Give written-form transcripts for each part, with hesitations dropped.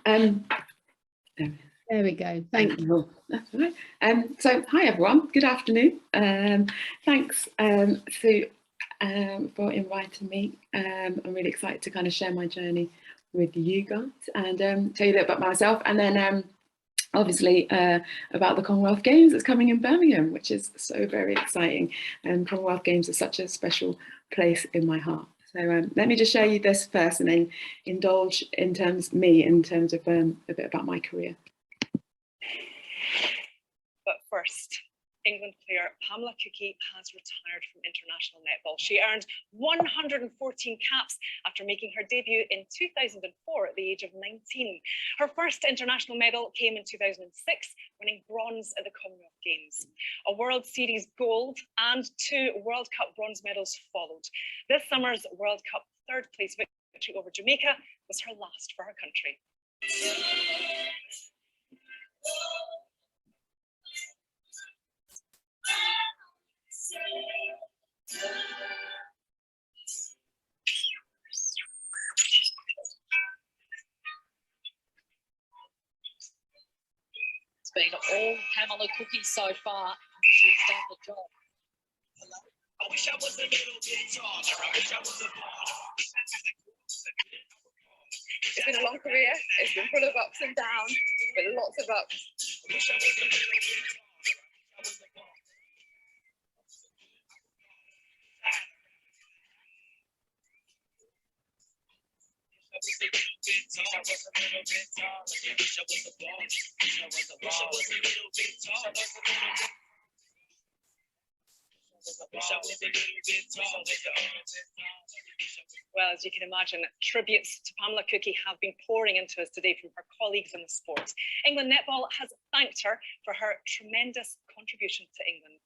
There we go. Thank you. That's all right. So, hi everyone. Good afternoon. Thanks Sue for inviting me. I'm really excited to kind of share my journey with you guys and tell you a little bit about myself, and then obviously about the Commonwealth Games that's coming in Birmingham, which is so very exciting. And Commonwealth Games is such a special place in my heart. So let me just show you this first, and then indulge in terms of a bit about my career. But first, England player Pamela Cookey has retired from international netball. She earned 114 caps after making her debut in 2004 at the age of 19. Her first international medal came in 2006, winning bronze at the Commonwealth Games. A World Series gold and 2 World Cup bronze medals followed. This summer's World Cup third place victory over Jamaica was her last for her country. It's been all Pamela Cookey so far. She's done the job. I wish I was a little bit taller. I wish I was a It's been a long career. It's been full of ups and downs, but lots of ups. I wish I was a little bit taller. Well, as you can imagine, tributes to Pamela Cookey have been pouring into us today from her colleagues in the sport. England Netball has thanked her for her tremendous contribution to England.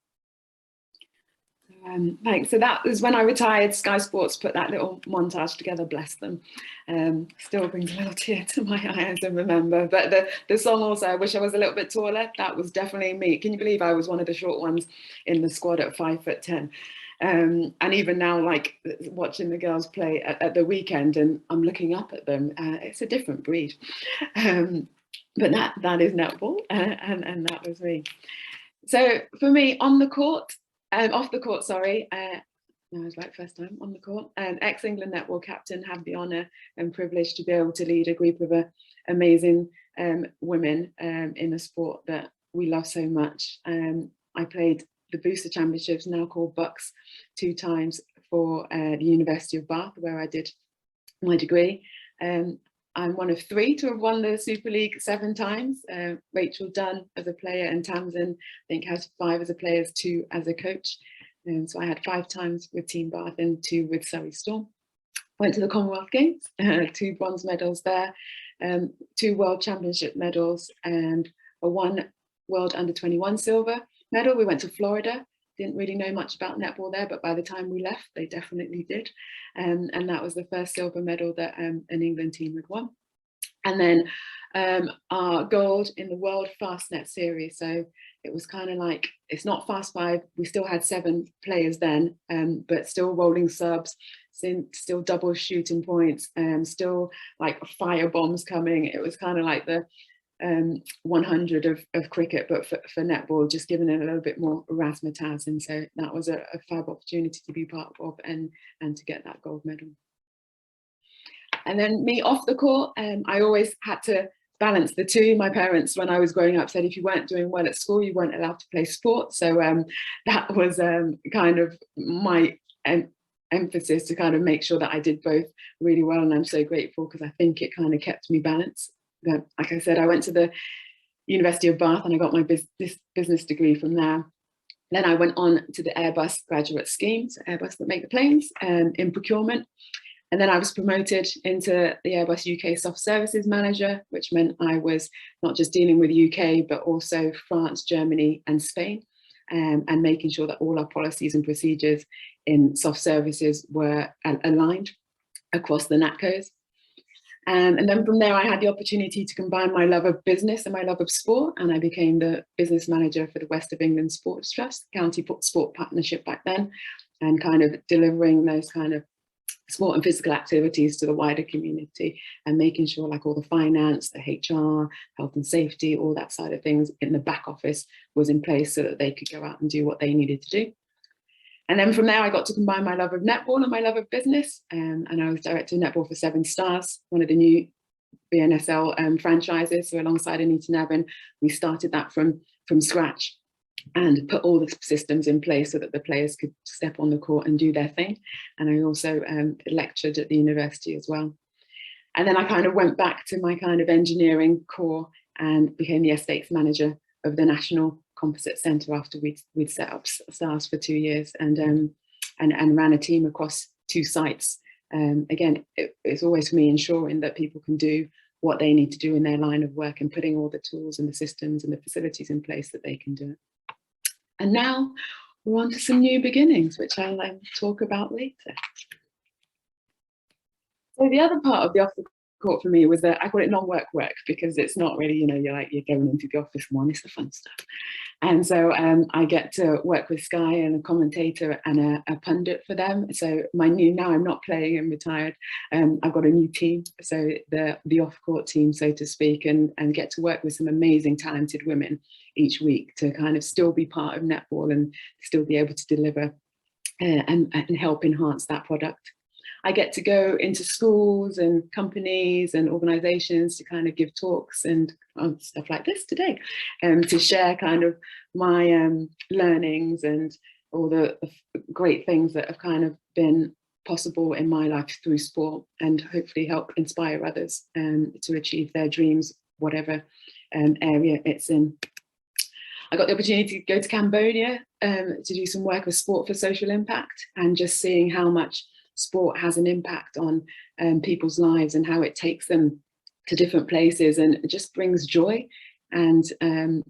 Thanks. So that was when I retired. Sky Sports put that little montage together, bless them. Still brings a little tear to my eye as I remember. But the song also, I wish I was a little bit taller, that was definitely me. Can you believe I was one of the short ones in the squad at 5'10"? And even now, like watching the girls play at the weekend, and I'm looking up at them, it's a different breed. But that is netball, and that was me. So for me, on the court, off the court, sorry. No, I was right first time on the court. Ex-England netball captain, have the honour and privilege to be able to lead a group of amazing women in a sport that we love so much. I played the Booster Championships, now called Bucks, 2 times for the University of Bath, where I did my degree. I'm one of 3 to have won the Super League 7 times. Rachel Dunn as a player, and Tamsin, I think, has 5 as a player, 2 as a coach. So I had 5 times with Team Bath and 2 with Surrey Storm. Went to the Commonwealth Games, 2 bronze medals there, 2 World Championship medals, and a 1 World Under-21 silver medal. We went to Florida. Didn't really know much about netball there, but by the time we left, they definitely did. And that was the first silver medal that an England team had won. And then our gold in the World Fastnet Series. So it was kind of like, it's not Fast 5. We still had 7 players then, but still rolling subs, still double shooting points, still like fire bombs coming. It was kind of like the 100 of cricket, but for netball, just giving it a little bit more razzmatazz. And so that was a fab opportunity to be part of and to get that gold medal. And then me off the court, I always had to balance the two. My parents, when I was growing up, said if you weren't doing well at school, you weren't allowed to play sport. So that was kind of my emphasis, to kind of make sure that I did both really well. And I'm so grateful, because I think it kind of kept me balanced. But like I said, I went to the University of Bath and I got my business degree from there. Then I went on to the Airbus graduate scheme, so Airbus that make the planes, in procurement. And then I was promoted into the Airbus UK Soft Services Manager, which meant I was not just dealing with UK, but also France, Germany and Spain, and making sure that all our policies and procedures in soft services were aligned across the NatCos. And then from there, I had the opportunity to combine my love of business and my love of sport, and I became the business manager for the West of England Sports Trust, county sport partnership back then, and kind of delivering those kind of sport and physical activities to the wider community, and making sure like all the finance, the HR, health and safety, all that side of things in the back office was in place so that they could go out and do what they needed to do. And then from there, I got to combine my love of netball and my love of business. And I was director of netball for 7 Stars, one of the new BNSL franchises. So alongside Anita Nevin, we started that from scratch and put all the systems in place so that the players could step on the court and do their thing. And I also lectured at the university as well. And then I kind of went back to my kind of engineering core and became the estates manager of the National Composite Centre after we'd set up STARS for 2 years and ran a team across 2 sites. Again, it's always for me ensuring that people can do what they need to do in their line of work and putting all the tools and the systems and the facilities in place that they can do it. And now we're on to some new beginnings, which I'll talk about later. So the other part of the off the court for me was that I call it non-work work, because it's not really, you know, you're going into the office more, it's the fun stuff. And so I get to work with Sky and a commentator and a pundit for them. So now I'm not playing and retired. I've got a new team, so the off-court team, so to speak, and get to work with some amazing, talented women each week to kind of still be part of netball and still be able to deliver and help enhance that product. I get to go into schools and companies and organizations to kind of give talks and stuff like this today, to share kind of my learnings and all the great things that have kind of been possible in my life through sport, and hopefully help inspire others to achieve their dreams, whatever area it's in. I got the opportunity to go to Cambodia to do some work with Sport for Social Impact, and just seeing how much sport has an impact on people's lives and how it takes them to different places, and it just brings joy, and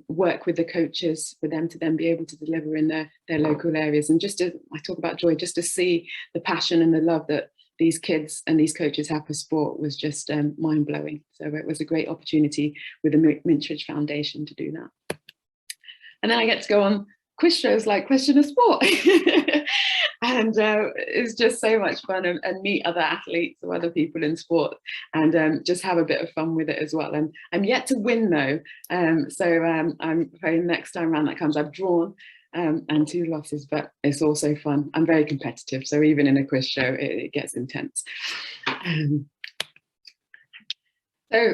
work with the coaches for them to then be able to deliver in their local areas. And just to, I talk about joy, just to see the passion and the love that these kids and these coaches have for sport was just mind-blowing. So it was a great opportunity with the Mintridge Foundation to do that. And then I get to go on quiz shows like Question of Sport. And it's just so much fun, and meet other athletes or other people in sport, and just have a bit of fun with it as well. And I'm yet to win though, so I'm hoping next time around that comes. I've drawn and 2 losses, but it's also fun. I'm very competitive, so even in a quiz show it gets intense. So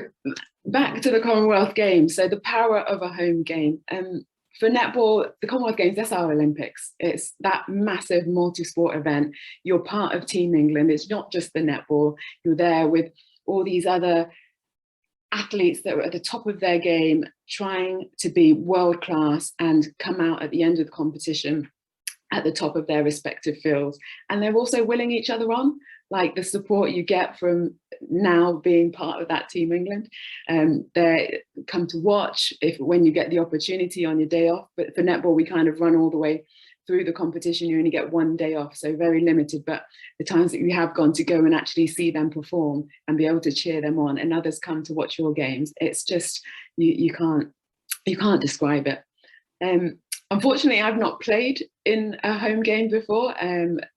back to the Commonwealth Games. So the power of a home game. For netball, the Commonwealth Games, that's our Olympics. It's that massive multi-sport event. You're part of Team England. It's not just the netball. You're there with all these other athletes that were at the top of their game, trying to be world class and come out at the end of the competition at the top of their respective fields. And they're also willing each other on, like the support you get from now being part of that Team England. They come to watch when you get the opportunity on your day off. But for netball, we kind of run all the way through the competition. You only get 1 day off, so very limited. But the times that you have gone to go and actually see them perform and be able to cheer them on, and others come to watch your games, it's just, you can't describe it. Unfortunately, I've not played in a home game before,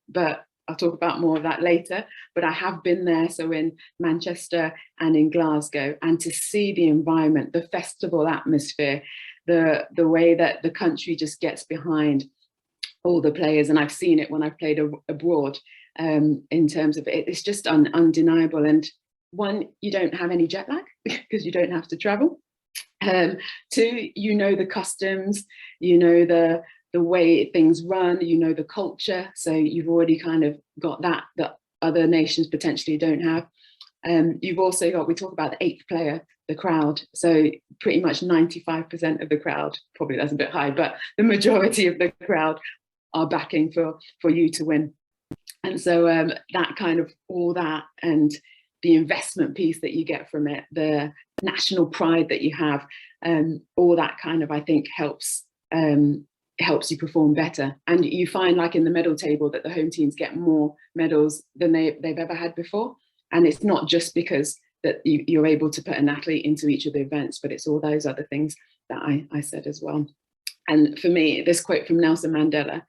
but I'll talk about more of that later. But I have been there, so in Manchester and in Glasgow, and to see the environment, the festival atmosphere, the way that the country just gets behind all the players. And I've seen it when I've played abroad, in terms of it, it's just undeniable. And one, you don't have any jet lag because you don't have to travel. 2, you know the customs, you know the way things run, you know the culture, so you've already kind of got that other nations potentially don't have. You've also got, we talk about the 8th player, the crowd, so pretty much 95% of the crowd, probably that's a bit high, but the majority of the crowd are backing for you to win. And so that kind of, all that, and the investment piece that you get from it, the national pride that you have, all that kind of, I think, helps you perform better. And you find, like in the medal table, that the home teams get more medals than they've ever had before. And it's not just because that you're able to put an athlete into each of the events, but it's all those other things that I said as well. And for me, this quote from Nelson Mandela,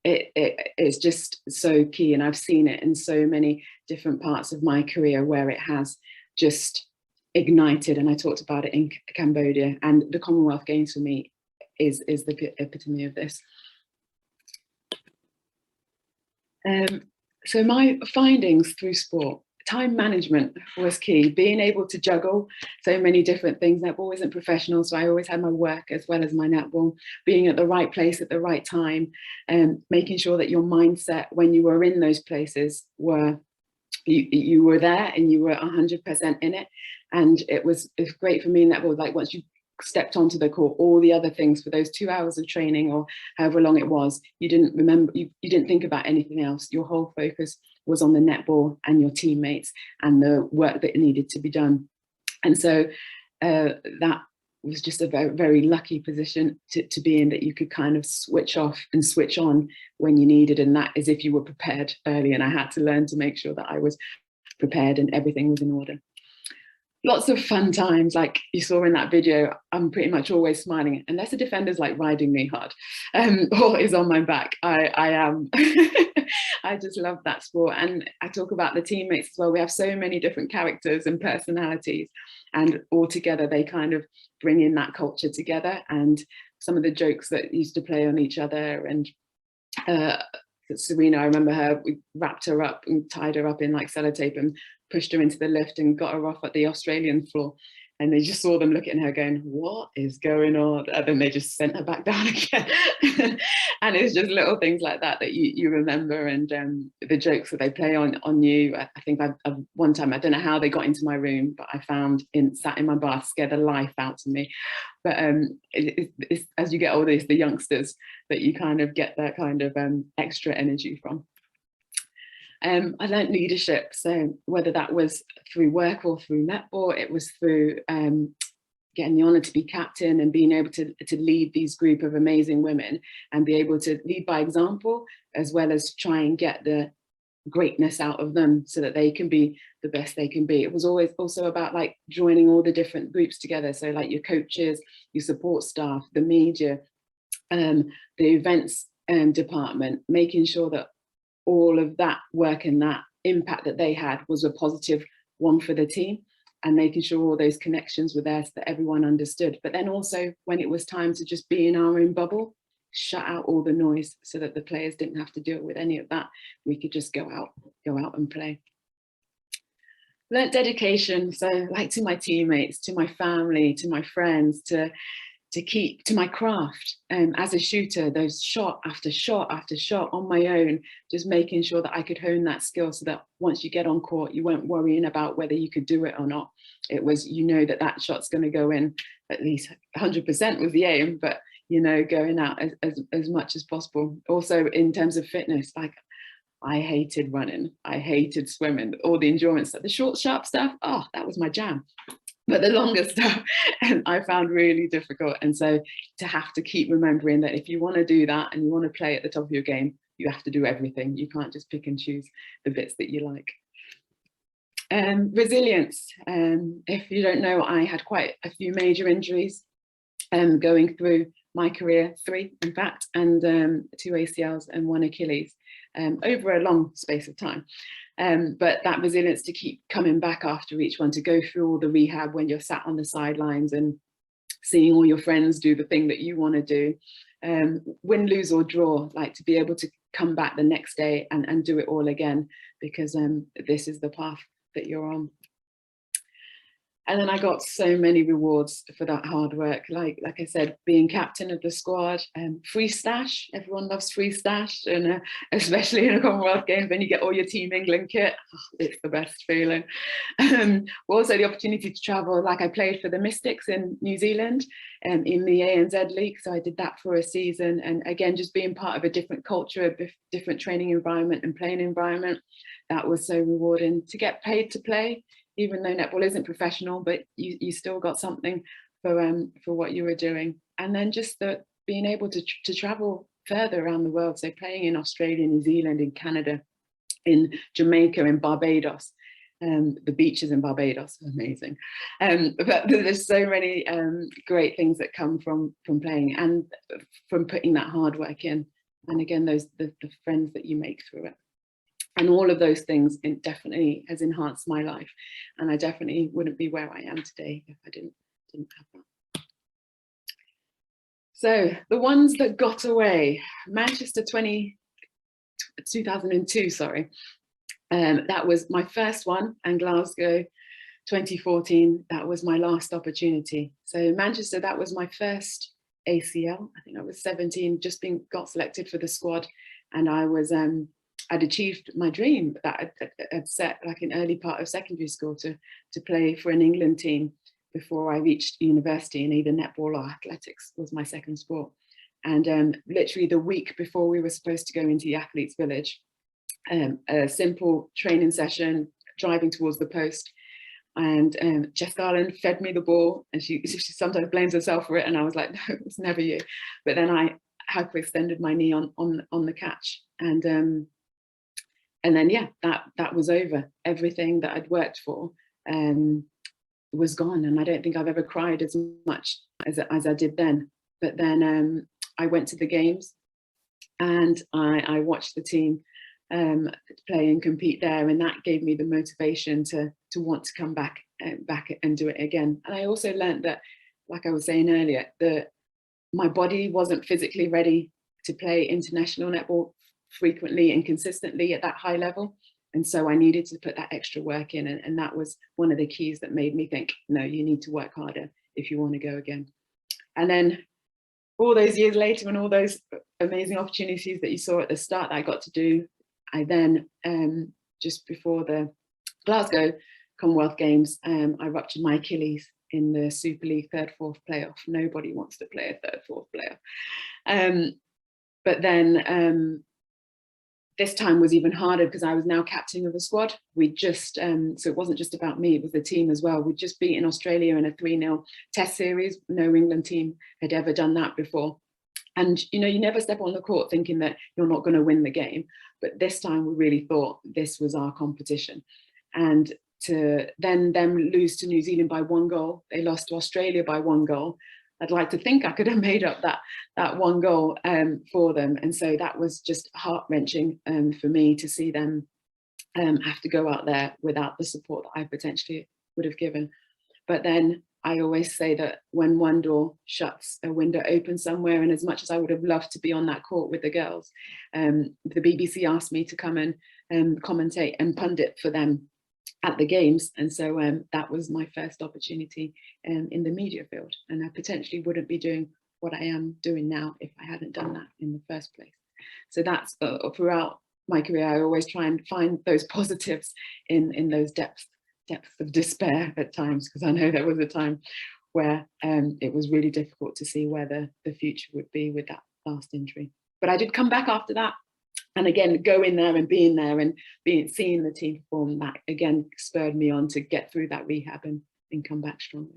it's just so key, and I've seen it in so many different parts of my career where it has just ignited. And I talked about it in Cambodia, and the Commonwealth Games for me is the epitome of this. So my findings through sport: time management was key, being able to juggle so many different things. Netball isn't professional, so I always had my work as well as my netball, being at the right place at the right time, and making sure that your mindset when you were in those places were, you were there and you were 100% in it. And it's great for me in netball, like once you stepped onto the court, all the other things for those 2 hours of training or however long it was, you didn't remember, you didn't think about anything else. Your whole focus was on the netball and your teammates and the work that needed to be done. And so that was just a very, very lucky position to be in, that you could kind of switch off and switch on when you needed. And that is if you were prepared early. And I had to learn to make sure that I was prepared and everything was in order. Lots of fun times, like you saw in that video. I'm pretty much always smiling, unless the defender's like riding me hard or is on my back. I am. I just love that sport. And I talk about the teammates as well. We have so many different characters and personalities, and all together they kind of bring in that culture together. And some of the jokes that used to play on each other, and Serena, I remember her, we wrapped her up and tied her up in like sellotape and pushed her into the lift and got her off at the Australian floor. And they just saw them looking at her going, what is going on? And then they just sent her back down again. And it's just little things like that that you remember, and the jokes that they play on you. I think I've one time, I don't know how they got into my room, but I found sat in my bath, scared the life out of me. But it's, as you get older, it's the youngsters that you kind of get that kind of extra energy from. I learned leadership, so whether that was through work or through netball, it was through getting the honour to be captain and being able to lead these group of amazing women and be able to lead by example, as well as try and get the greatness out of them so that they can be the best they can be. It was always also about like joining all the different groups together, so like your coaches, your support staff, the media, the events department, making sure that all of that work and that impact that they had was a positive one for the team, and making sure all those connections were there so that everyone understood. But then also when it was time to just be in our own bubble, shut out all the noise so that the players didn't have to deal with any of that. We could just go out and play. Learned dedication, so like to my teammates, to my family, to my friends, to my craft. As a shooter, those shot after shot after shot on my own, just making sure that I could hone that skill so that once you get on court, you weren't worrying about whether you could do it or not. It was, you know, that shot's going to go in, at least 100% was the aim, but you know, going out as much as possible. Also in terms of fitness, like I hated running, I hated swimming, all the endurance stuff, the short, sharp stuff, oh, that was my jam. But the longer stuff I found really difficult. And so to have to keep remembering that if you want to do that and you want to play at the top of your game, you have to do everything. You can't just pick and choose the bits that you like. Resilience. If you don't know, I had quite a few major injuries going through my career, 3 in fact, and 2 ACLs and 1 Achilles over a long space of time. But that resilience to keep coming back after each one, to go through all the rehab when you're sat on the sidelines and seeing all your friends do the thing that you want to do, win, lose or draw, like to be able to come back the next day and do it all again, because this is the path that you're on. And then I got so many rewards for that hard work. Like I said, being captain of the squad, free stash. Everyone loves free stash, and especially in a Commonwealth Games, when you get all your Team England kit, it's the best feeling. Also the opportunity to travel. Like I played for the Mystics in New Zealand, in the ANZ League, so I did that for a season. And again, just being part of a different culture, a different training environment and playing environment, that was so rewarding. To get paid to play, even though netball isn't professional, but you still got something for what you were doing. And then just being able to travel further around the world, so playing in Australia, New Zealand, in Canada, in Jamaica, in Barbados. The beaches in Barbados are amazing. But there's so many great things that come from playing and from putting that hard work in. And again, the friends that you make through it. And all of those things, it definitely has enhanced my life. And I definitely wouldn't be where I am today if I didn't have that. So the ones that got away, Manchester 2002, sorry. That was my first one, and Glasgow 2014, that was my last opportunity. So Manchester, that was my first ACL. I think I was 17, just got selected for the squad, and I was I'd achieved my dream that I'd set like an early part of secondary school to play for an England team before I reached university, and either netball or athletics was my second sport. And literally the week before we were supposed to go into the athletes village, a simple training session, driving towards the post, and Jess Garland fed me the ball, and she sometimes blames herself for it, and I was like, no, it's never you. But then I hyperextended my knee on the catch, and then yeah, that was over. Everything that I'd worked for was gone, and I don't think I've ever cried as much as I did then. But then I went to the games, and I watched the team play and compete there, and that gave me the motivation to want to come back and do it again. And I also learned that, like I was saying earlier, that my body wasn't physically ready to play international netball frequently and consistently at that high level, and so I needed to put that extra work in, and that was one of the keys that made me think, no, you need to work harder if you want to go again. And then all those years later, and all those amazing opportunities that you saw at the start that I got to do, I then, just before the Glasgow Commonwealth Games, I ruptured my Achilles in the Super League 3rd/4th playoff. Nobody wants to play a 3rd/4th playoff. But then this time was even harder because I was now captain of the squad. We just, so it wasn't just about me, it was the team as well. We'd just beaten Australia in a 3-0 test series. No England team had ever done that before. And, you know, you never step on the court thinking that you're not going to win the game. But this time we really thought this was our competition. And to then them lose to New Zealand by 1 goal, they lost to Australia by 1 goal. I'd like to think I could have made up that 1 goal for them. And so that was just heart-wrenching for me to see them have to go out there without the support that I potentially would have given. But then I always say that when one door shuts, a window opens somewhere. And as much as I would have loved to be on that court with the girls, the BBC asked me to come and commentate and pundit for them at the games. And so that was my first opportunity in the media field. And I potentially wouldn't be doing what I am doing now if I hadn't done that in the first place. So that's throughout my career, I always try and find those positives in those depths of despair at times, because I know there was a time where it was really difficult to see where the future would be with that last injury. But I did come back after that, and again, going there and being there and seeing the team perform, that again spurred me on to get through that rehab and come back stronger.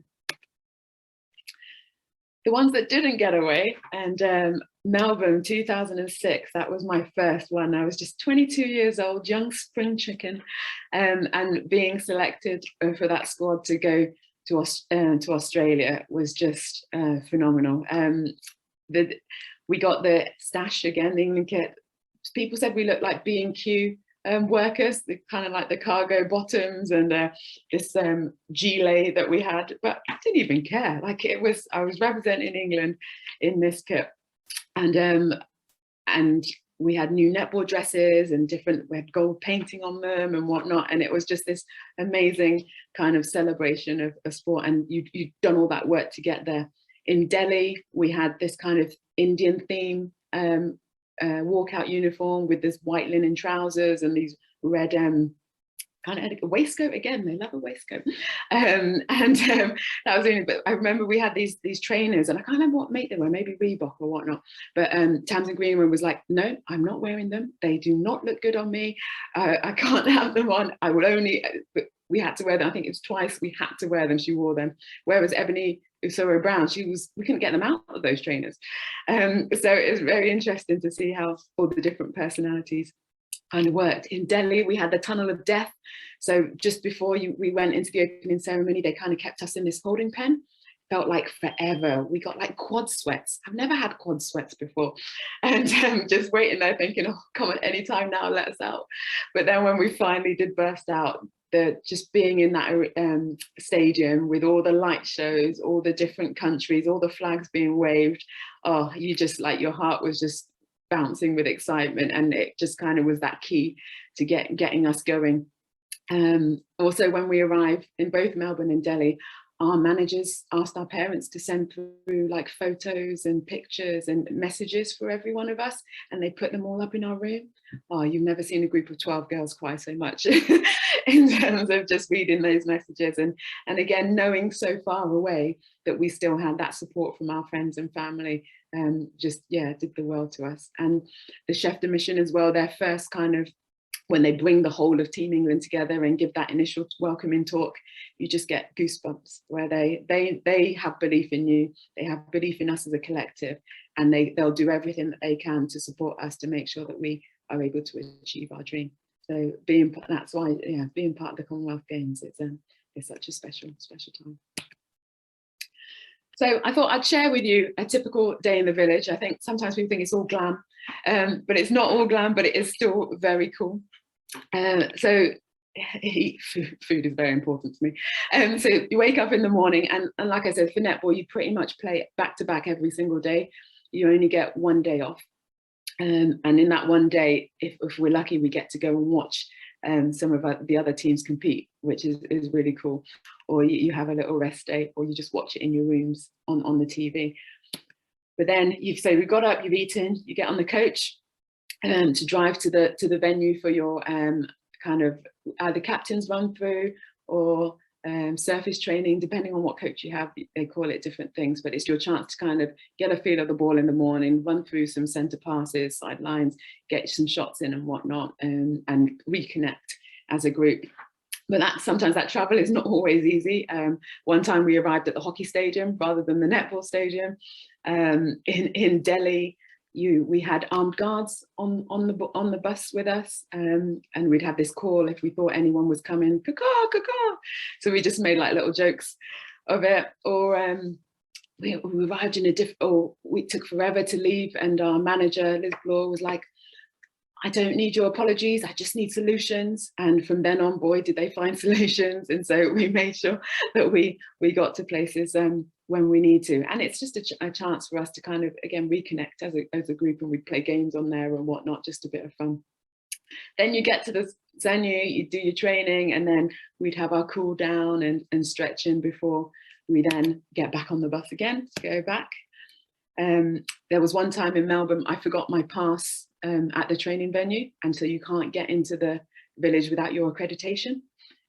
The ones that didn't get away, and Melbourne 2006, that was my first one. I was just 22 years old, young spring chicken, and being selected for that squad to go to Australia was just phenomenal. We got the stash again, the England kit. People said we looked like B&Q workers, kind of like the cargo bottoms and this gilet that we had, but I didn't even care. Like I was representing England in this kit, and we had new netball dresses and we had gold painting on them and whatnot, and it was just this amazing kind of celebration of sport. And you'd done all that work to get there. In Delhi, we had this kind of Indian theme walkout uniform with this white linen trousers and these red kind of a waistcoat. Again, they love a waistcoat. That was only, but I remember we had these trainers, and I can't remember what make they were, maybe Reebok or whatnot, but Tamsin Greenwood was like, no, I'm not wearing them, they do not look good on me, I can't have them on, I will only, but we had to wear them. I think it was twice we had to wear them, she wore them, whereas Ebony Usoro Brown, we couldn't get them out of those trainers. So it was very interesting to see how all the different personalities kind of worked. In Delhi, we had the tunnel of death. So just before we went into the opening ceremony, they kind of kept us in this holding pen, felt like forever. We got like quad sweats. I've never had quad sweats before. And just waiting there thinking, oh, come on, anytime now, let us out. But then when we finally did burst out, just being in that stadium with all the light shows, all the different countries, all the flags being waved, oh, you just like, your heart was just bouncing with excitement. And it just kind of was that key to getting us going. Also, when we arrived in both Melbourne and Delhi, our managers asked our parents to send through like photos and pictures and messages for every one of us, and they put them all up in our room. Oh, you've never seen a group of 12 girls cry so much in terms of just reading those messages, and again, knowing so far away that we still had that support from our friends and family, just, yeah, did the world to us. And the chef de mission as well, their first kind of, when they bring the whole of Team England together and give that initial welcoming talk, you just get goosebumps, where they have belief in you, they have belief in us as a collective, and they'll do everything that they can to support us to make sure that we are able to achieve our dream. So that's why, yeah, being part of the Commonwealth Games, it's such a special time. So I thought I'd share with you a typical day in the village. I think sometimes people think it's all glam, but it's not all glam, but it is still very cool. So food is very important to me. So you wake up in the morning, and like I said, for netball, you pretty much play back to back every single day. You only get one day off. And in that one day, if we're lucky, we get to go and watch some of the other teams compete, which is really cool. Or you have a little rest day, or you just watch it in your rooms on the TV. But then we got up, you've eaten, you get on the coach to drive to the venue for your kind of either captain's run through or surface training, depending on what coach you have. They call it different things, but it's your chance to kind of get a feel of the ball in the morning, run through some centre passes, sidelines, get some shots in and whatnot, and reconnect as a group. But sometimes that travel is not always easy. One time we arrived at the hockey stadium rather than the netball stadium. In Delhi, we had armed guards on the bus with us, and we'd have this call if we thought anyone was coming, caca, caca. So we just made like little jokes of it. Or we arrived in we took forever to leave, and our manager Liz Bloor was like, I don't need your apologies, I just need solutions. And from then on, boy, did they find solutions. And so we made sure that we got to places when we need to. And it's just a chance for us to kind of, again, reconnect as a group, and we play games on there and whatnot, just a bit of fun. Then you get to the venue, you do your training, and then we'd have our cool down and stretching before we then get back on the bus again to go back. There was one time in Melbourne, I forgot my pass at the training venue, and so you can't get into the village without your accreditation,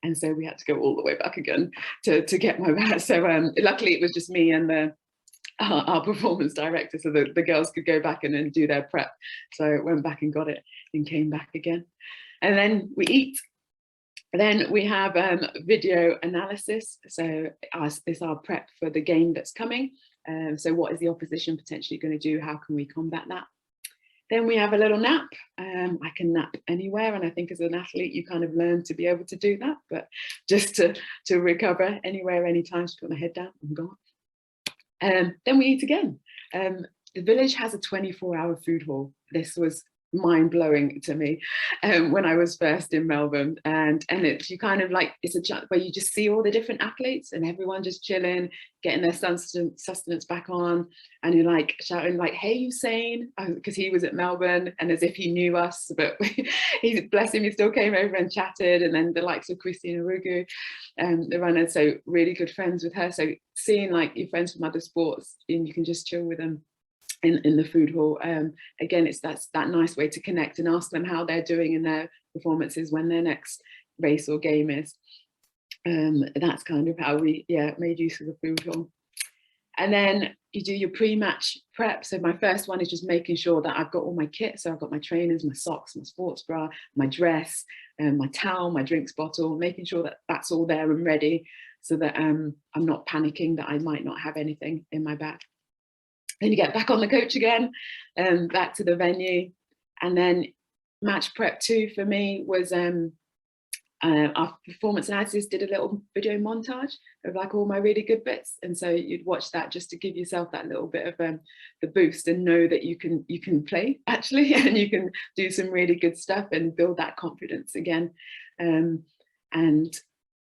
and so we had to go all the way back again to get my pass. So luckily it was just me and our performance director, so the girls could go back and do their prep. So I went back and got it and came back again, and then we eat. Then we have video analysis. So it's our prep for the game that's coming. So what is the opposition potentially going to do? How can we combat that? Then we have a little nap. I can nap anywhere, and I think as an athlete you kind of learn to be able to do that, but just to recover anywhere, anytime, just put my head down and go. Then we eat again. The village has a 24-hour food hall. This was mind-blowing to me when I was first in Melbourne, and it's you kind of like, it's a chat where you just see all the different athletes and everyone just chilling, getting their sustenance back on, and you're like shouting like, hey Usain, because he was at Melbourne, and as if he knew us, but he, bless him, he still came over and chatted. And then the likes of Christina Rugu, the runner, so really good friends with her. So seeing like your friends from other sports, and you can just chill with them in the food hall. Again, it's that nice way to connect and ask them how they're doing in their performances when their next race or game is. That's kind of how we made use of the food hall. And then you do your pre-match prep. So my first one is just making sure that I've got all my kit. So I've got my trainers, my socks, my sports bra, my dress, my towel, my drinks bottle, making sure that that's all there and ready, so that I'm not panicking that I might not have anything in my bag. Then you get back on the coach again, back to the venue. And then match prep 2 for me was our performance analysis did a little video montage of like all my really good bits, and so you'd watch that just to give yourself that little bit of the boost and know that you can play actually, and you can do some really good stuff and build that confidence again. And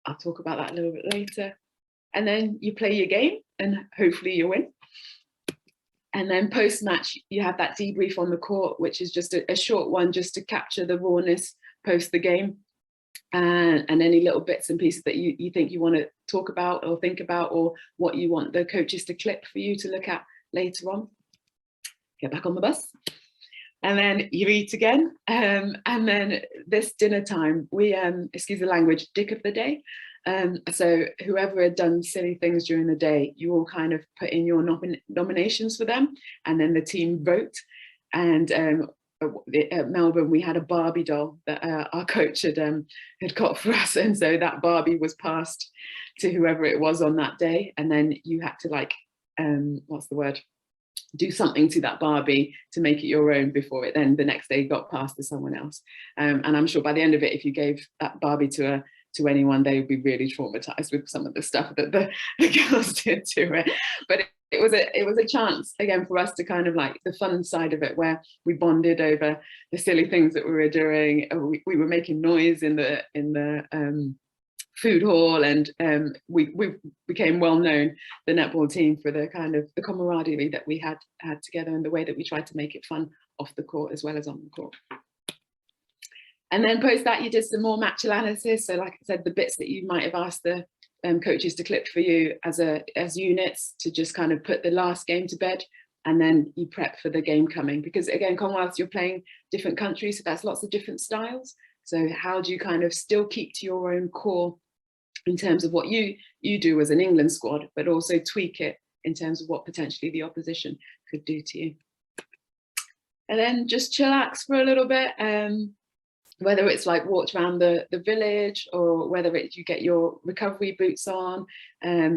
I'll talk about that a little bit later. And then you play your game and hopefully you win. And then post-match, you have that debrief on the court, which is just a short one just to capture the rawness post the game. And any little bits and pieces that you think you want to talk about or think about, or what you want the coaches to clip for you to look at later on. Get back on the bus. And then you eat again. And then this dinner time, we, excuse the language, dick of the day. So whoever had done silly things during the day, you all kind of put in your nominations for them, and then the team vote. And at Melbourne, we had a Barbie doll that our coach had got for us, and so that Barbie was passed to whoever it was on that day, and then you had to like, what's the word? Do something to that Barbie to make it your own before it then the next day got passed to someone else. And I'm sure by the end of it, if you gave that Barbie to anyone, they would be really traumatized with some of the stuff that the girls did to it. But it was a chance again for us to kind of like the fun side of it, where we bonded over the silly things that we were doing. We were making noise in the food hall, and we became well known, the netball team, for the kind of the camaraderie that we had together, and the way that we tried to make it fun off the court as well as on the court. And then post that, you did some more match analysis. So like I said, the bits that you might have asked the coaches to clip for you as units, to just kind of put the last game to bed, and then you prep for the game coming. Because again, Commonwealth, you're playing different countries, so that's lots of different styles. So how do you kind of still keep to your own core in terms of what you do as an England squad, but also tweak it in terms of what potentially the opposition could do to you. And then just chillax for a little bit. Whether it's like walked around the village, or whether it's you get your recovery boots on.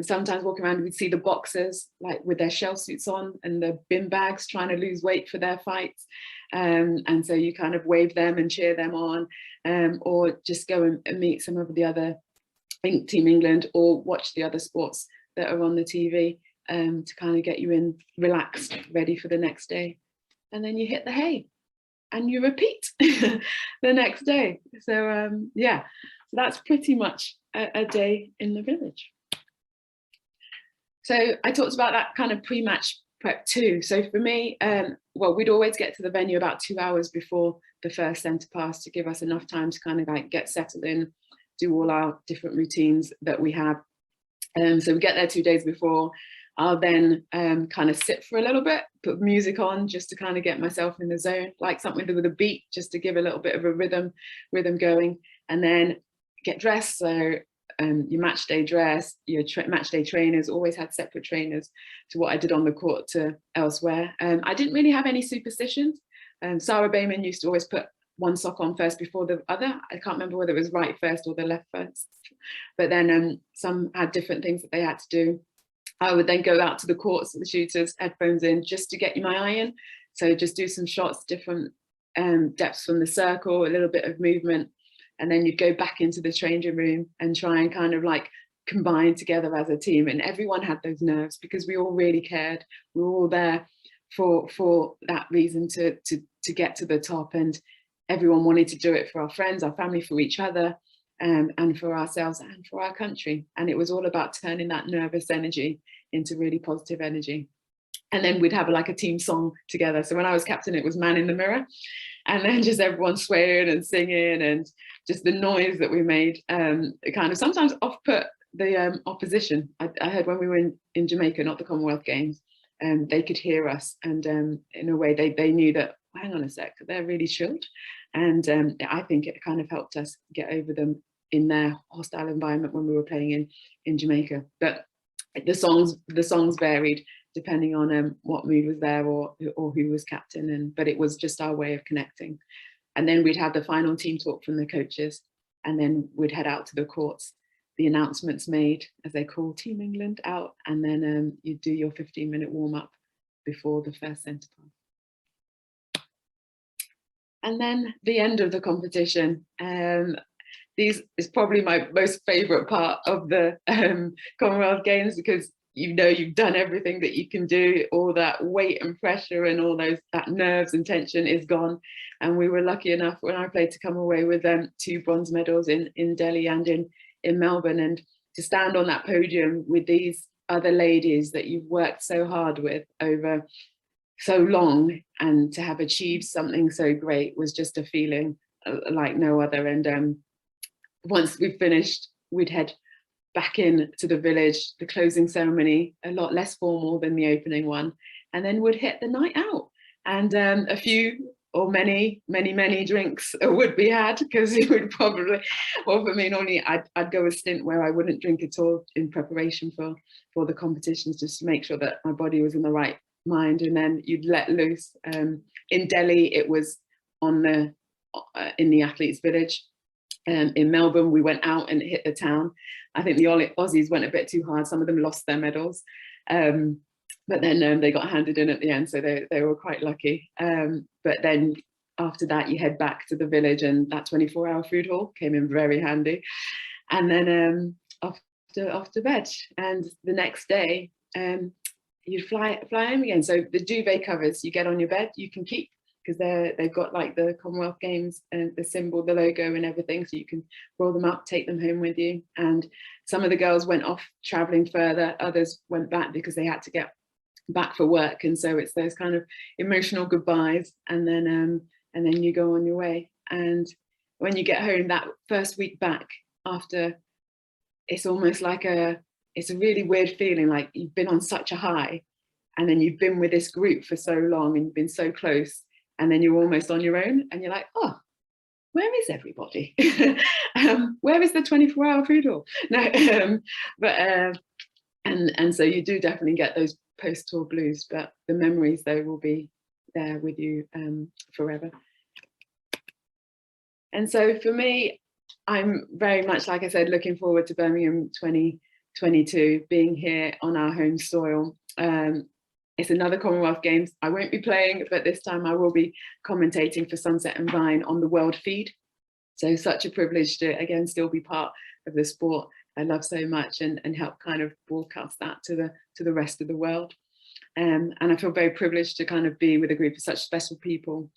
Sometimes walking around, we'd see the boxers like with their shell suits on and the bin bags trying to lose weight for their fights. And so you kind of wave them and cheer them on, or just go and meet some of the other Team England, or watch the other sports that are on the TV to kind of get you in relaxed, ready for the next day. And then you hit the hay. And you repeat the next day. So yeah, so that's pretty much a day in the village. So I talked about that kind of pre-match prep too. So for me, well, we'd always get to the venue about 2 hours before the first centre pass to give us enough time to kind of like get settled in, do all our different routines that we have. So we get there 2 days before. I'll then kind of sit for a little bit, put music on just to kind of get myself in the zone, like something with a beat, just to give a little bit of a rhythm going, and then get dressed. So your match day dress, your match day trainers, always had separate trainers to what I did on the court to elsewhere. I didn't really have any superstitions. Sarah Bayman used to always put one sock on first before the other. I can't remember whether it was right first or the left first, but then some had different things that they had to do. I would then go out to the courts with the shooters, headphones in, just to get my eye in. So just do some shots, different depths from the circle, a little bit of movement. And then you'd go back into the changing room and try and kind of like combine together as a team. And everyone had those nerves because we all really cared. We were all there for that reason to get to the top. And everyone wanted to do it for our friends, our family, for each other. And for ourselves and for our country. And it was all about turning that nervous energy into really positive energy. And then we'd have like a team song together. So when I was captain, it was Man in the Mirror. And then just everyone swaying and singing, and just the noise that we made, it kind of sometimes off-put the opposition. I heard when we were in Jamaica, not the Commonwealth Games, they could hear us. And in a way, they knew that, hang on a sec, they're really chilled. And I think it kind of helped us get over them in their hostile environment when we were playing in Jamaica. But the songs varied depending on what mood was there or who was captain. But it was just our way of connecting. And then we'd have the final team talk from the coaches, and then we'd head out to the courts. The announcements made as they call Team England out, and then you'd do your 15-minute warm-up before the first centre pass. And then the end of the competition. these is probably my most favourite part of the Commonwealth Games, because you know you've done everything that you can do, all that weight and pressure and all that nerves and tension is gone. And we were lucky enough when I played to come away with 2 bronze medals in Delhi and in Melbourne, and to stand on that podium with these other ladies that you've worked so hard with over so long, and to have achieved something so great was just a feeling like no other. And once we finished, we'd head back in to the village, the closing ceremony, a lot less formal than the opening one, and then would hit the night out. And a few or many drinks would be had, because you would probably, well, for me, normally I'd go a stint where I wouldn't drink at all in preparation for the competitions, just to make sure that my body was in the right mind, and then you'd let loose. In Delhi, it was on the in the athletes' village. In Melbourne, we went out and hit the town. I think the Aussies went a bit too hard. Some of them lost their medals, but then they got handed in at the end, so they were quite lucky. But then after that, you head back to the village, and that 24-hour food hall came in very handy. And then off to bed, and the next day you'd fly home again. So the duvet covers you get on your bed, you can keep, because they've got like the Commonwealth Games and the symbol, the logo and everything, so you can roll them up, take them home with you. And some of the girls went off traveling further, others went back because they had to get back for work, and so it's those kind of emotional goodbyes, and then you go on your way. And when you get home that first week back after, it's almost like it's a really weird feeling, like you've been on such a high, and then you've been with this group for so long and you've been so close, and then you're almost on your own, and you're like, oh, where is everybody? Where is the 24-hour food hall? No, and so you do definitely get those post-tour blues, but the memories, though, will be there with you forever. And so for me, I'm very much, like I said, looking forward to Birmingham 2022, being here on our home soil. It's another Commonwealth Games. I won't be playing, but this time I will be commentating for Sunset and Vine on the world feed. So such a privilege to, again, still be part of the sport I love so much, and help kind of broadcast that to the rest of the world. And I feel very privileged to kind of be with a group of such special people.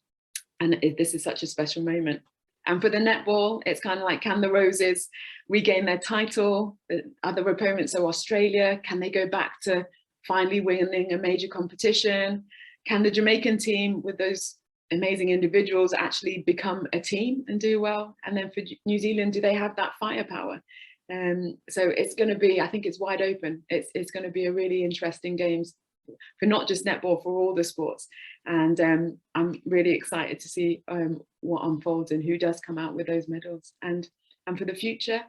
And this is such a special moment. And for the netball, it's kind of like, can the Roses regain their title? The other opponents are Australia. Can they go back to finally winning a major competition? Can the Jamaican team, with those amazing individuals, actually become a team and do well? And then for New Zealand, do they have that firepower? So it's going to be, I think it's wide open. It's going to be a really interesting games for not just netball, for all the sports. And I'm really excited to see what unfolds and who does come out with those medals, and for the future,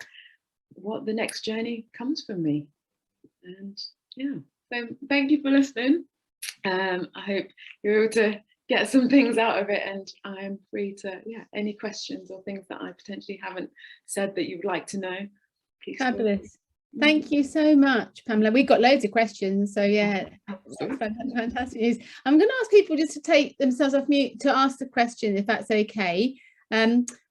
what the next journey comes from me. And yeah, so thank you for listening. I hope you're able to get some things out of it, and I'm free to, any questions or things that I potentially haven't said that you would like to know. Please. Fabulous. Thank you so much, Pamela. We've got loads of questions, so yeah, fantastic news. I'm going to ask people just to take themselves off mute to ask the question, if that's okay.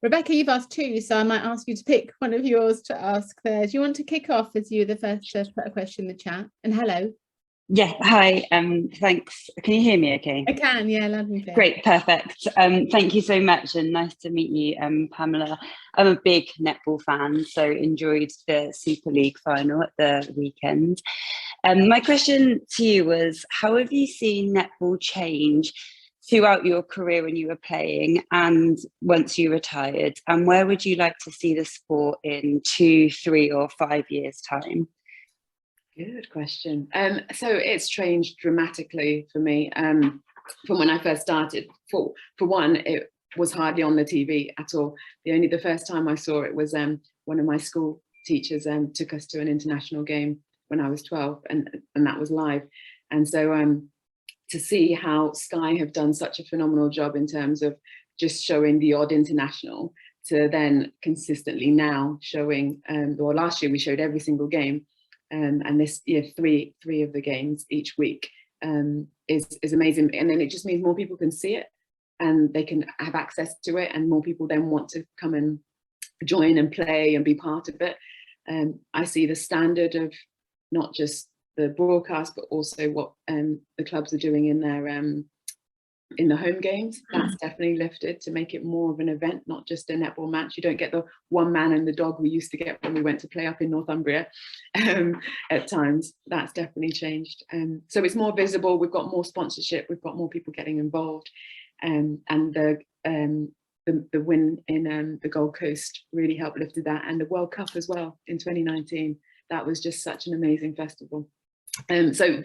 Rebecca, you've asked 2, so I might ask you to pick one of yours to ask there. Do you want to kick off as you're the first to put a question in the chat? And hello. Yeah, hi, thanks. Can you hear me okay? I can, yeah, loud and clear. Great, perfect. Thank you so much, and nice to meet you, Pamela. I'm a big netball fan, so enjoyed the Super League final at the weekend. My question to you was, how have you seen netball change throughout your career when you were playing and once you retired? And where would you like to see the sport in 2, 3 or 5 years' time? Good question. So it's changed dramatically for me from when I first started. For one, it was hardly on the TV at all. The first time I saw it was one of my school teachers took us to an international game when I was 12, and that was live. And so to see how Sky have done such a phenomenal job in terms of just showing the odd international, to then consistently now showing, or last year we showed every single game. And this year, three of the games each week is amazing. And then it just means more people can see it and they can have access to it, and more people then want to come and join and play and be part of it. I see the standard of not just the broadcast, but also what the clubs are doing in their in the home games. That's definitely lifted to make it more of an event, not just a netball match. You don't get the one man and the dog we used to get when we went to play up in Northumbria at times. That's definitely changed. So it's more visible. We've got more sponsorship. We've got more people getting involved. And the win in the Gold Coast really helped lifted that, and the World Cup as well in 2019. That was just such an amazing festival. So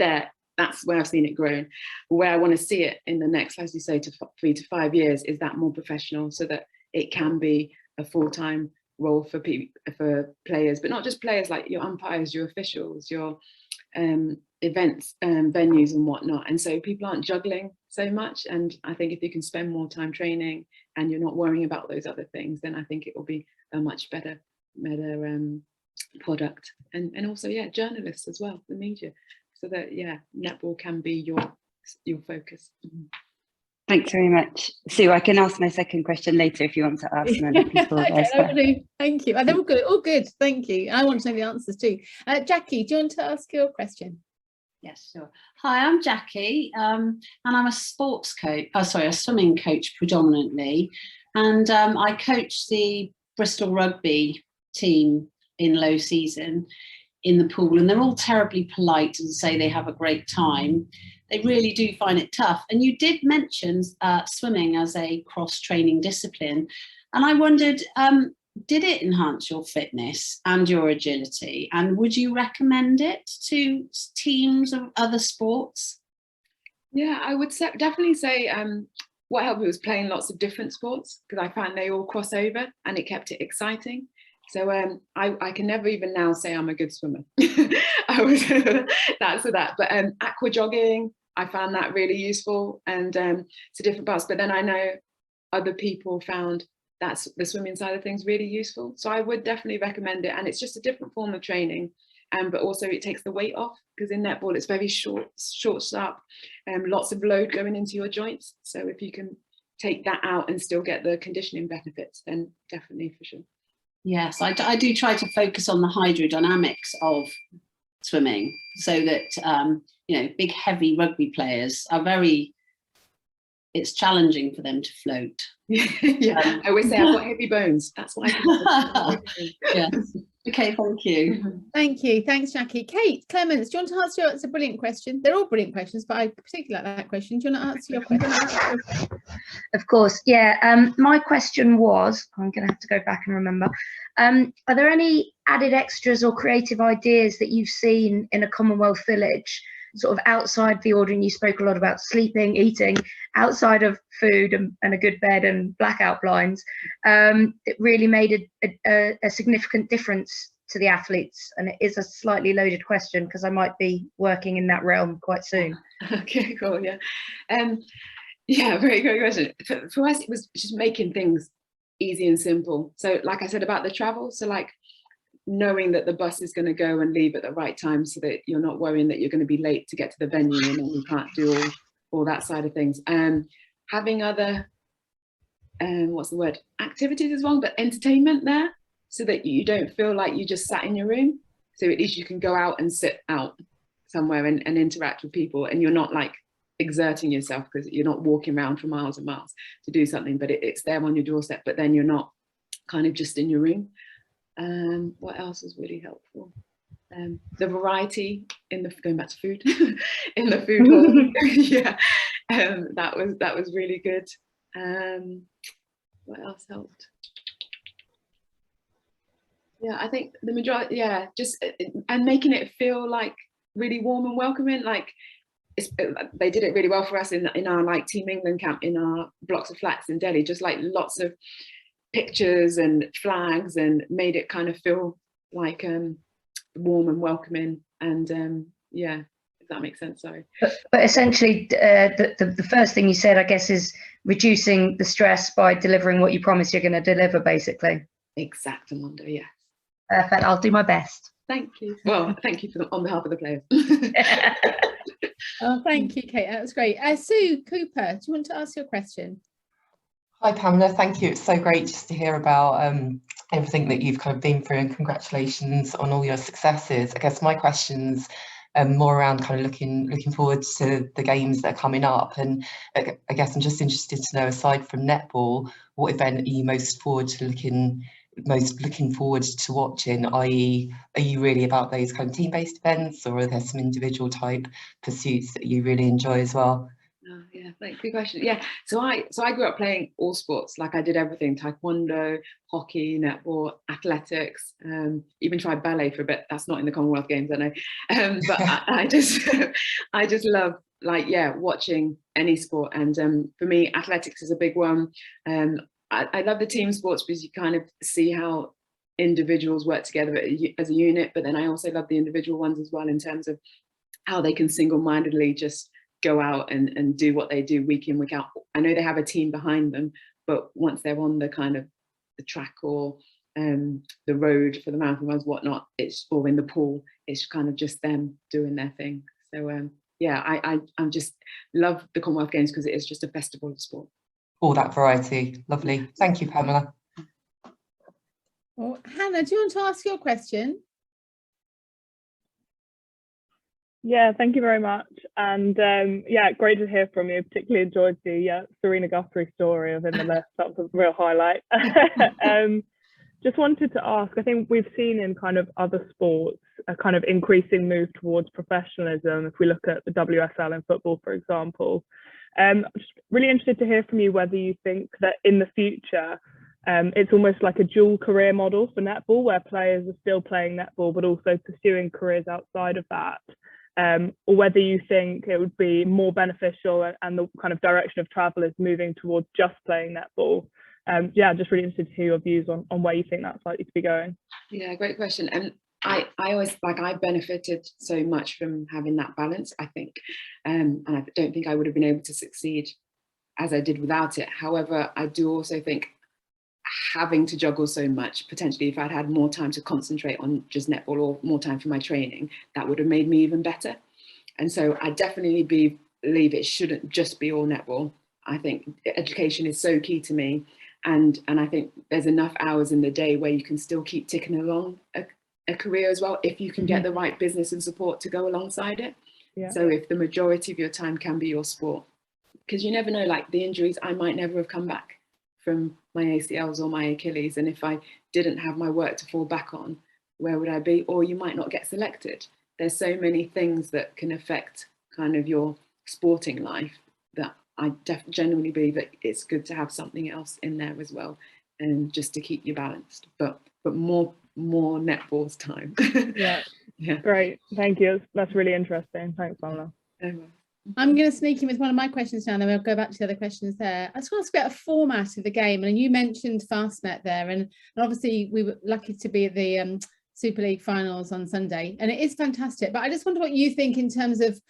that's where I've seen it grown. Where I want to see it in the next, as you say, 3 to 5 years, is that more professional, so that it can be a full-time role for players, but not just players, like your umpires, your officials, your events, venues and whatnot. And so people aren't juggling so much. And I think if you can spend more time training and you're not worrying about those other things, then I think it will be a much better product. And also, yeah, journalists as well, the media, so that, yeah, netball can be your focus. Thanks very much. Sue, I can ask my second question later if you want to ask them. Okay, thank you. They're all good. Thank you. I want to know the answers too. Jackie, do you want to ask your question? Yes, sure. Hi, I'm Jackie, and I'm a sports coach, a swimming coach predominantly. And I coach the Bristol rugby team in low season in the pool, and they're all terribly polite and say they have a great time. They really do find it tough. And you did mention swimming as a cross-training discipline. And I wondered, did it enhance your fitness and your agility? And would you recommend it to teams of other sports? Yeah, I would definitely say what helped me was playing lots of different sports, because I found they all cross over and it kept it exciting. So I can never even now say I'm a good swimmer. I was that's that. But aqua jogging, I found that really useful, and to different parts. But then I know other people found that's the swimming side of things really useful. So I would definitely recommend it. And it's just a different form of training. But also it takes the weight off, because in netball it's very short, sharp, lots of load going into your joints. So if you can take that out and still get the conditioning benefits, then definitely, for sure. Yes, I do try to focus on the hydrodynamics of swimming, so that big heavy rugby players are it's challenging for them to float. Yeah, I always say I've got heavy bones. That's why I can. Yes. Okay, thank you. Thank you. Thanks, Jackie. Kate Clements, do you want to answer? It's a brilliant question. They're all brilliant questions, but I particularly like that question. Do you want to answer your question? Of course, yeah. My question was, I'm going to have to go back and remember. Are there any added extras or creative ideas that you've seen in a Commonwealth village, sort of outside the ordering? You spoke a lot about sleeping, eating, outside of food and a good bed and blackout blinds. It really made a significant difference to the athletes, and it is a slightly loaded question because I might be working in that realm quite soon. Okay, cool. Yeah, yeah, very good question. For us, it was just making things easy and simple. So like I said about the travel, so like knowing that the bus is going to go and leave at the right time, so that you're not worrying that you're going to be late to get to the venue and then you can't do all that side of things. Having other activities is wrong, but entertainment there, so that you don't feel like you just sat in your room. So at least you can go out and sit out somewhere and interact with people, and you're not like exerting yourself, because you're not walking around for miles and miles to do something, but it's there on your doorstep, but then you're not kind of just in your room. What else is really helpful? The variety in going back to food, in the food hall. Yeah, that was really good. What else helped? Yeah, I think the majority, yeah, just and making it feel like really warm and welcoming. Like they did it really well for us in our like Team England camp, in our blocks of flats in Delhi, just like lots of pictures and flags, and made it kind of feel like warm and welcoming. And yeah, if that makes sense. Sorry. But essentially, the first thing you said, I guess, is reducing the stress by delivering what you promise you're going to deliver, basically. Exactly, Amanda. Yeah. Perfect. I'll do my best. Thank you. Well, thank you on behalf of the players. Oh, thank you, Kate. That was great. Sue Cooper, do you want to ask your question? Hi, Pamela. Thank you. It's so great just to hear about everything that you've kind of been through, and congratulations on all your successes. I guess my questions more around kind of looking forward to the games that are coming up, and I guess I'm just interested to know, aside from netball, what event are you most looking forward to watching? I.e., are you really about those kind of team-based events, or are there some individual type pursuits that you really enjoy as well? Oh, yeah, thanks. Good question. Yeah, so I grew up playing all sports. Like, I did everything: taekwondo, hockey, netball, athletics, even tried ballet for a bit. That's not in the Commonwealth Games, I know. But I just love, like, yeah, watching any sport. And for me, athletics is a big one. I love the team sports because you kind of see how individuals work together as a unit, but then I also love the individual ones as well, in terms of how they can single-mindedly just go out and do what they do week in, week out. I know they have a team behind them, but once they're on the kind of the track or the road for the marathon runs, whatnot, or in the pool, it's kind of just them doing their thing. So yeah, I just love the Commonwealth Games because it is just a festival of sport. All that variety, lovely. Thank you, Pamela. Well, Hannah, do you want to ask your question? Yeah, thank you very much. And yeah, great to hear from you. Particularly enjoyed the Serena Guthrie story of in the list. That was a real highlight. Just wanted to ask, I think we've seen in kind of other sports a kind of increasing move towards professionalism. If we look at the WSL in football, for example, I'm just really interested to hear from you whether you think that in the future, it's almost like a dual career model for netball, where players are still playing netball, but also pursuing careers outside of that. Or whether you think it would be more beneficial and the kind of direction of travel is moving towards just playing netball. Yeah, just really interested to hear your views on where you think that's likely to be going. Yeah, great question. And I always, like, I benefited so much from having that balance, I think. And I don't think I would have been able to succeed as I did without it. However, I do also think having to juggle so much, potentially if I'd had more time to concentrate on just netball or more time for my training, that would have made me even better. And so I definitely believe it shouldn't just be all netball. I think education is so key to me. And I think there's enough hours in the day where you can still keep ticking along a career as well, if you can get the right business and support to go alongside it. Yeah. So if the majority of your time can be your sport, because you never know, like the injuries, I might never have come back from my ACLs or my Achilles, and if I didn't have my work to fall back on, where would I be? Or you might not get selected. There's so many things that can affect kind of your sporting life that I genuinely believe that it's good to have something else in there as well, and just to keep you balanced. But more netball's time. Yeah. Great, thank you. That's really interesting. Thanks, Pamela. I'm going to sneak in with one of my questions now, and then we'll go back to the other questions there. I just want to ask about a format of the game, and you mentioned Fastnet there, and obviously we were lucky to be at the Super League finals on Sunday, and it is fantastic. But I just wonder what you think in terms of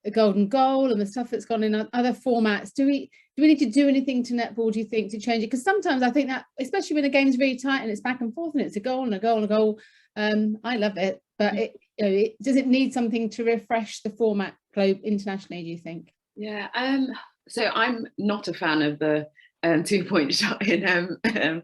the golden goal and the stuff that's gone in other formats. Do we need to do anything to netball, do you think, to change it? Because sometimes I think that, especially when a game's really tight and it's back and forth and it's a goal and a goal and a goal, I love it, but does it need something to refresh the format internationally, do you think? Yeah, so I'm not a fan of the 2-point shot in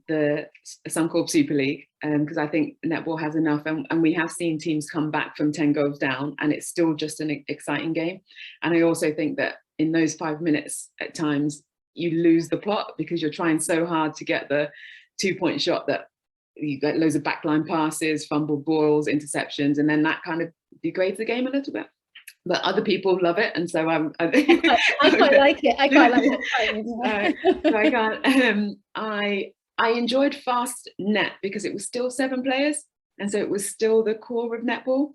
the Suncorp Super League, because I think netball has enough, and we have seen teams come back from 10 goals down and it's still just an exciting game. And I also think that in those 5 minutes at times you lose the plot because you're trying so hard to get the 2-point shot that you get loads of backline passes, fumbled balls, interceptions, and then that kind of degrades the game a little bit. But other people love it, and so I quite like it. I quite like it. So I can't. I enjoyed Fast Net because it was still 7 players, and so it was still the core of netball.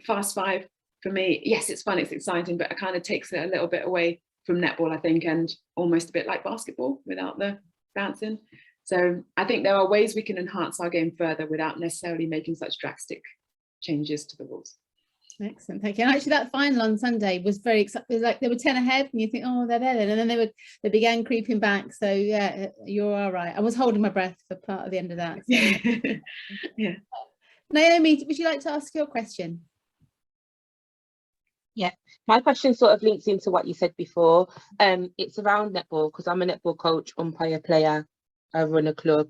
Fast 5 for me, yes, it's fun, it's exciting, but it kind of takes it a little bit away from netball, I think, and almost a bit like basketball without the bouncing. So I think there are ways we can enhance our game further without necessarily making such drastic changes to the rules. Excellent, thank you. And actually that final on Sunday was very exciting. It was like they were 10 ahead and you think, oh, they're there then, and then they began creeping back. So yeah, you're all right. I was holding my breath for part of the end of that. So. Yeah. Naomi, would you like to ask your question? Yeah, my question sort of links into what you said before. It's around netball, because I'm a netball coach, umpire, player, run a club.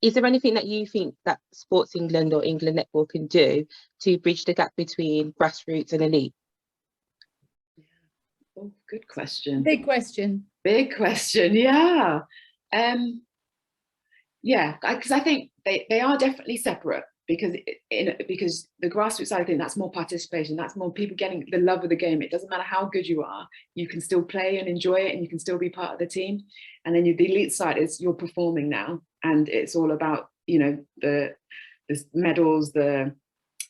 Is there anything that you think that Sports England or England Netball can do to bridge the gap between grassroots and elite? Oh, good question. Big question. Big question, yeah. Yeah, because I think they are definitely separate, because because the grassroots side, I think that's more participation, that's more people getting the love of the game. It doesn't matter how good you are, you can still play and enjoy it, and you can still be part of the team. And then the elite side is you're performing now, and it's all about, you know, the medals, the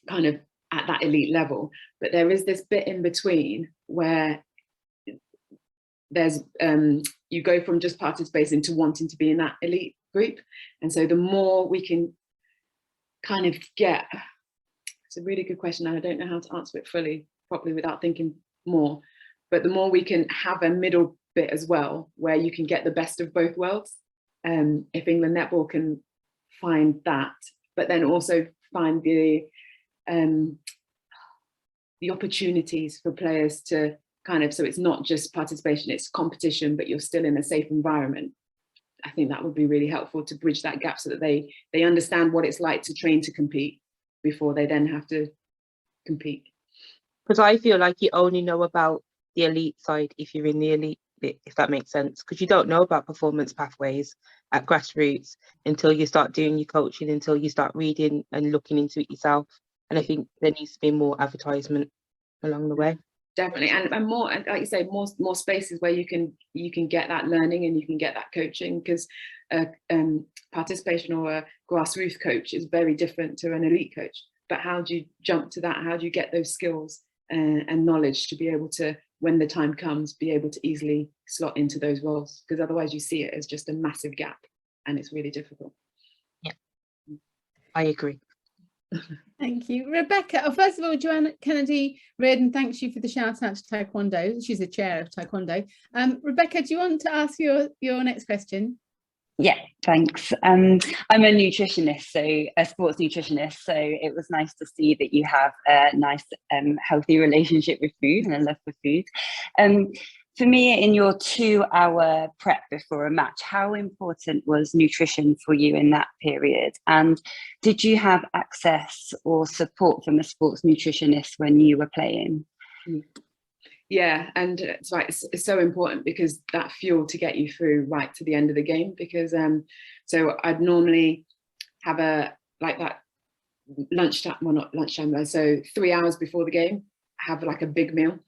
kind of at that elite level. But there is this bit in between where there's you go from just participating to wanting to be in that elite group. And so the more we can kind of get, it's a really good question, and I don't know how to answer it fully properly without thinking more, but the more we can have a middle bit as well, where you can get the best of both worlds. If England Netball can find that, but then also find the opportunities for players to kind of, so it's not just participation, it's competition, but you're still in a safe environment. I think that would be really helpful to bridge that gap, so that they understand what it's like to train to compete before they then have to compete. Because I feel like you only know about the elite side if you're in the elite bit, if that makes sense, because you don't know about performance pathways at grassroots until you start doing your coaching, until you start reading and looking into it yourself. And I think there needs to be more advertisement along the way. Definitely, and more, like you say, more spaces where you can get that learning and you can get that coaching, because participation or a grassroots coach is very different to an elite coach. But how do you jump to that? How do you get those skills and knowledge to be able to, when the time comes, be able to easily slot into those roles? Because otherwise you see it as just a massive gap, and it's really difficult. Yeah, I agree. Thank you, Rebecca. Oh, first of all, Joanna Kennedy Reardon thanks you for the shout out to Taekwondo. She's the chair of Taekwondo. Rebecca, do you want to ask your next question? Yeah, thanks. I'm a nutritionist, so a sports nutritionist. So it was nice to see that you have a nice, healthy relationship with food and a love for food. For me, in your 2-hour prep before a match, how important was nutrition for you in that period? And did you have access or support from a sports nutritionist when you were playing? Yeah, and it's right, it's so important, because that fuel to get you through right to the end of the game. Because so I'd normally have that lunchtime, well, not lunchtime, so 3 hours before the game, have like a big meal.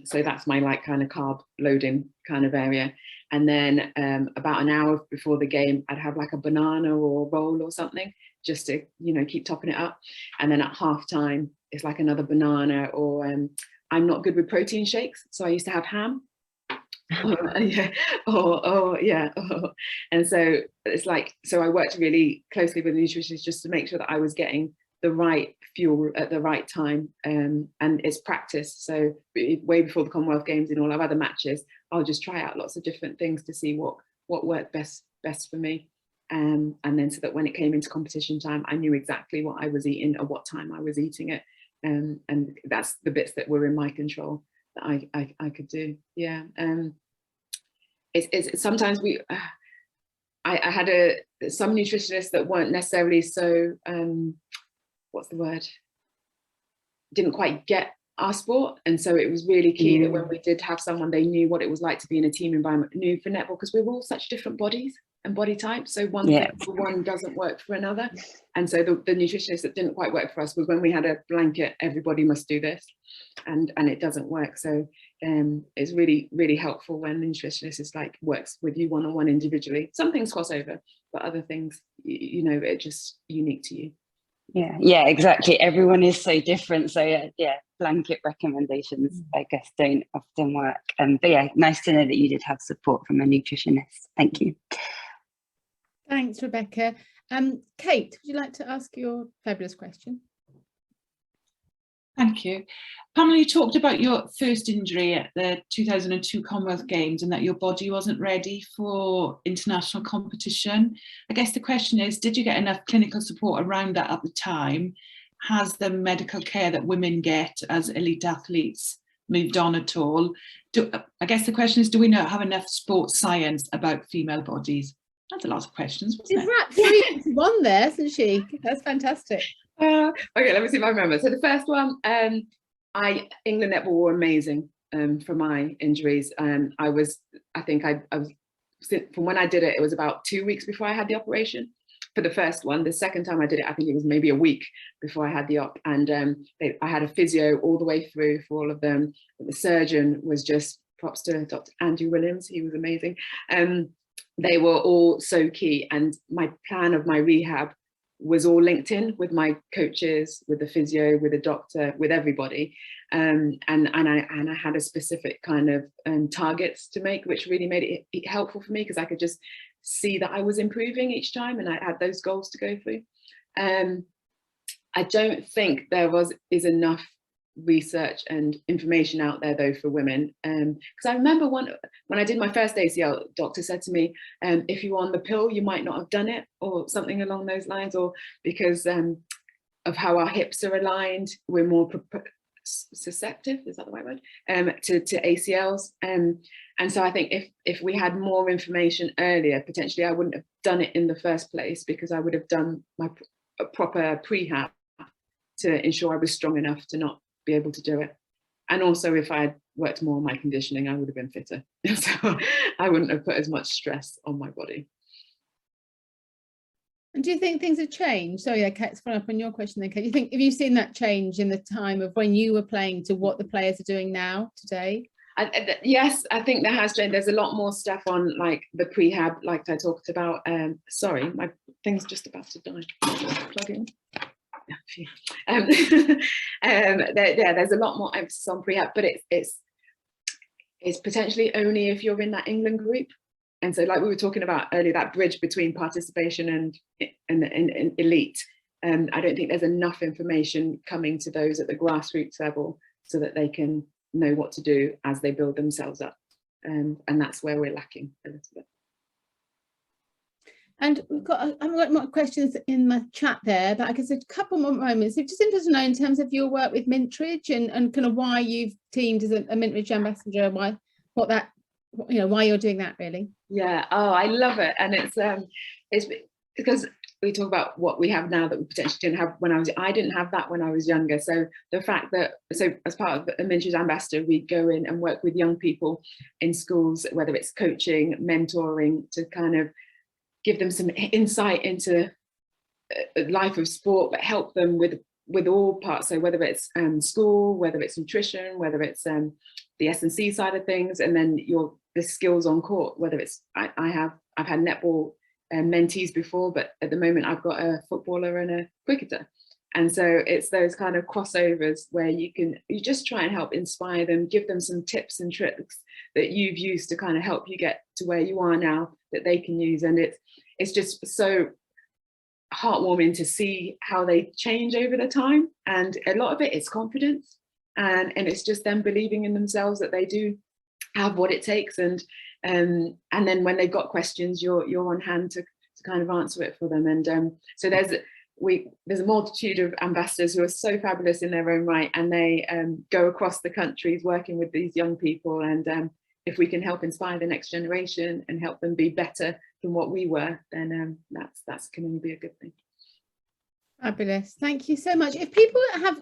So that's my like kind of carb loading kind of area. And then about an hour before the game, I'd have like a banana or a roll or something, just to, you know, keep topping it up. And then at halftime, it's like another banana, or I'm not good with protein shakes, so I used to have ham. And so it's like, so I worked really closely with the nutritionist just to make sure that I was getting the right fuel at the right time, and it's practice. So way before the Commonwealth Games, in all our other matches, I'll just try out lots of different things to see what worked best for me, and then so that when it came into competition time, I knew exactly what I was eating at what time I was eating it, and that's the bits that were in my control that I could do. Yeah, it's sometimes I had some nutritionists that weren't necessarily so what's the word, didn't quite get our sport, and so it was really key that when we did have someone, they knew what it was like to be in a team environment, knew for netball, because we're all such different bodies and body types, so one thing for one doesn't work for another. And so the nutritionist that didn't quite work for us was when we had a blanket, everybody must do this, and it doesn't work. So it's really, really helpful when the nutritionist is like works with you one-on-one individually. Some things cross over, but other things, you know, it's just unique to you. Yeah, exactly. Everyone is so different. So yeah, blanket recommendations, I guess, don't often work. But yeah, nice to know that you did have support from a nutritionist. Thank you. Thanks, Rebecca. Kate, would you like to ask your fabulous question? Thank you. Pamela, you talked about your first injury at the 2002 Commonwealth Games and that your body wasn't ready for international competition. I guess the question is, did you get enough clinical support around that at the time? Has the medical care that women get as elite athletes moved on at all. I guess the question is, do we not have enough sports science about female bodies? That's a lot of questions, wasn't She's it? wrapped three into one there, isn't she? That's fantastic. Okay, let me see if I remember. So the first one, England netball were amazing for my injuries. I was from when I did it, it was about 2 weeks before I had the operation. For the first one, the second time I did it, I think it was maybe a week before I had the op. And I had a physio all the way through for all of them. But the surgeon was just, props to Dr. Andrew Williams, he was amazing. They were all so key. And my plan of my rehab was all linked in with my coaches, with the physio, with the doctor, with everybody. And I had a specific kind of targets to make, which really made it helpful for me, because I could just see that I was improving each time, and I had those goals to go through. I don't think there is enough research and information out there though for women, because I remember when I did my first ACL, doctor said to me, if you were on the pill you might not have done it, or something along those lines, or because of how our hips are aligned, we're more susceptible, is that the right word, to ACLs, and so I think if we had more information earlier, potentially I wouldn't have done it in the first place, because I would have done my proper prehab to ensure I was strong enough to not be able to do it. And also, if I had worked more on my conditioning, I would have been fitter. So I wouldn't have put as much stress on my body. And do you think things have changed? So yeah, Kate, to follow up on your question then, Kate, have you seen that change in the time of when you were playing to what the players are doing now today? Yes, I think there has changed. There's a lot more stuff on like the prehab, like I talked about. Sorry, my thing's just about to die. Plug in. There's a lot more emphasis on prehab, but it's potentially only if you're in that England group. And so, like we were talking about earlier, that bridge between participation and elite, I don't think there's enough information coming to those at the grassroots level so that they can know what to do as they build themselves up, and that's where we're lacking a little bit. And I've got more questions in my chat there, but I guess a couple more moments. It's just interested to know in terms of your work with Mintridge and kind of why you've teamed as a Mintridge ambassador, why you're doing that really. Yeah, oh, I love it, and it's because we talk about what we have now that we potentially didn't have when I didn't have that when I was younger. So the fact that, so as part of a Mintridge ambassador, we go in and work with young people in schools, whether it's coaching, mentoring, to kind of give them some insight into a life of sport, but help them with all parts. So whether it's school, whether it's nutrition, whether it's the S&C side of things, and then the skills on court, whether it's, I've had netball mentees before, but at the moment I've got a footballer and a cricketer. And so it's those kind of crossovers where you just try and help inspire them, give them some tips and tricks that you've used to kind of help you get to where you are now that they can use. And it's just so heartwarming to see how they change over the time. And a lot of it is confidence, and it's just them believing in themselves that they do have what it takes. And then when they've got questions, you're on hand to kind of answer it for them. And so there's a multitude of ambassadors who are so fabulous in their own right, and they go across the countries working with these young people. And if we can help inspire the next generation and help them be better than what we were, then that's can only be a good thing. Fabulous, thank you so much. If people have